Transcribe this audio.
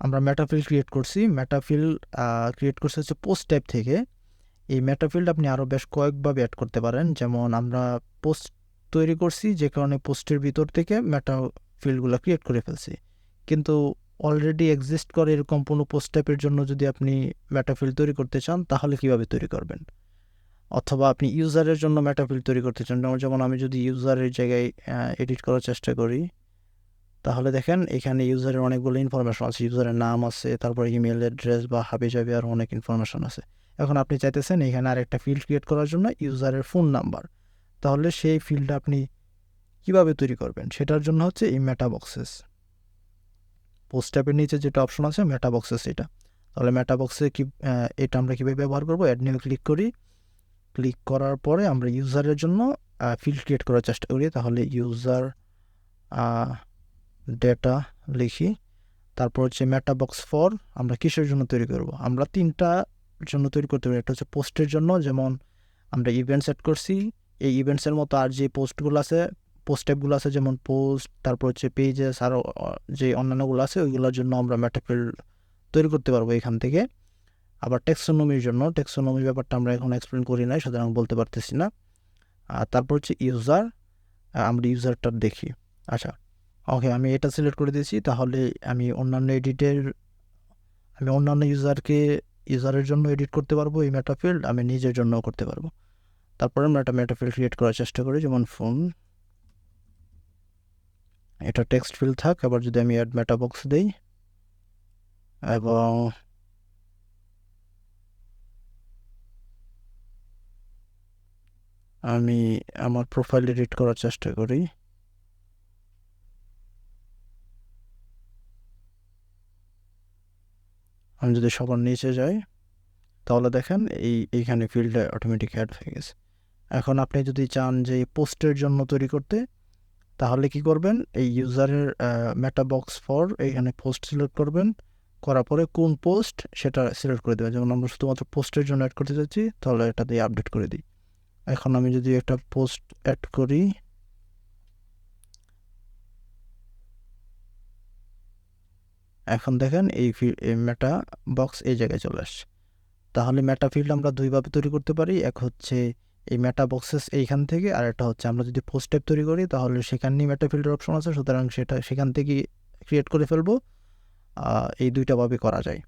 আমরা মেটাফিল্ড ক্রিয়েট করছি। মেটাফিল্ড ক্রিয়েট করছি হচ্ছে পোস্ট টাইপ থেকে। এই মেটাফিল্ড আপনি আরও বেশ কয়েকভাবে অ্যাড করতে পারেন। যেমন আমরা পোস্ট তৈরি করছি, যে কারণে পোস্টের ভিতর থেকে মেটাফিল্ডগুলো ক্রিয়েট করে ফেলছি। কিন্তু অলরেডি এক্সিস্ট করে এরকম কোনো পোস্ট টাইপের জন্য যদি আপনি মেটাফিল্ড তৈরি করতে চান, তাহলে কীভাবে তৈরি করবেন? অথবা আপনি ইউজারের জন্য মেটাফিল্ড তৈরি করতে চান, যেমন আমি যদি ইউজারের জায়গায় এডিট করার চেষ্টা করি, তাহলে দেখেন এখানে ইউজারের অনেকগুলো ইনফরমেশন আছে। ইউজারের নাম আছে, তারপরে ইমেল অ্যাড্রেস বা হাবি জাবি আর অনেক ইনফরমেশন আছে। এখন আপনি চাইতেছেন এখানে আরেকটা ফিল্ড ক্রিয়েট করার জন্য ইউজারের ফোন নাম্বার। তাহলে সেই ফিল্ডটা আপনি কিভাবে তৈরি করবেন? সেটার জন্য হচ্ছে এই মেটা বক্সেস। পোস্ট ট্যাবের নিচে যেটা অপশন আছে মেটা বক্সেস, এটা। তাহলে মেটা বক্সে কি এটা আমরা কীভাবে ব্যবহার করবো? অ্যাড নিউ ক্লিক করি। ক্লিক করার পরে আমরা ইউজারের জন্য ফিল্ড ক্রিয়েট করার চেষ্টা করি। তাহলে ইউজার ডেটা লিখি। তারপর হচ্ছে মেটা বক্স ফর আমরা কিসের জন্য তৈরি করব? আমরা 3টা জন্য তৈরি করতে পারি। একটা হচ্ছে পোস্টের জন্য, যেমন আমরা ইভেন্ট সেট করছি। এই ইভেন্টসের মতো আর যে পোস্টগুলো আছে, পোস্ট ট্যাবগুলো আছে, যেমন পোস্ট, তারপর হচ্ছে পেজেস, আরও যে অন্যান্যগুলো আছে, ওইগুলোর জন্য আমরা মেটাফিল্ড তৈরি করতে পারবো এখান থেকে। আবার টেক্সোনমির জন্য, টেক্সোনমির ব্যাপারটা আমরা এখন এক্সপ্লেন করি নাই, সুতরাং বলতে পারতেছি না। আর তারপর হচ্ছে ইউজার, আমরা ইউজারটা দেখি। আচ্ছা, ওকে, আমি এটা সিলেক্ট করে দিয়েছি। তাহলে আমি অন্যান্য ইউজারের জন্য এডিট করতে পারবো এই মেটাফিল্ড, আমি নিজের জন্যও করতে পারবো। তারপরে আমরা একটা মেটাফিল্ড ক্রিয়েট করার চেষ্টা করি, যেমন ফোন, এটা টেক্সট ফিল্ড থাক। আবার যদি আমি অ্যাড মেটা বক্স দিই এবং আমি আমার প্রোফাইল এডিট করার চেষ্টা করি, আমি যদি সবার নিচে যাই, তাহলে দেখেন এইখানে ফিল্ডে অটোমেটিক অ্যাড হয়ে গেছে। এখন আপনি যদি চান যে এই পোস্টের জন্য তৈরি করতে, তাহলে কি করবেন? এই ইউজারের মেটা বক্স ফর এইখানে পোস্ট সিলেক্ট করবেন। করার পরে কোন পোস্ট সেটা সিলেক্ট করে দেবেন। যেমন আমরা শুধুমাত্র পোস্টের জন্য অ্যাড করতে চাচ্ছি, তাহলে এটা দিয়ে আপডেট করে দিই। এখন আমি যদি একটা পোস্ট অ্যাড করি, এখন দেখেন এই মেটা বক্স এই জায়গায় চলে আসছে। তাহলে মেটা ফিল্ড আমরা দুইভাবে তৈরি করতে পারি। এক হচ্ছে এই মেটা বক্সেস এইখান থেকে, আর একটা হচ্ছে আমরা যদি পোস্ট টাইপ তৈরি করি, তাহলে সেখানেই মেটা ফিল্ডের অপশন আছে, সুতরাং সেখান থেকে ক্রিয়েট করে ফেলবো। এই দুইটা ভাবে করা যায়।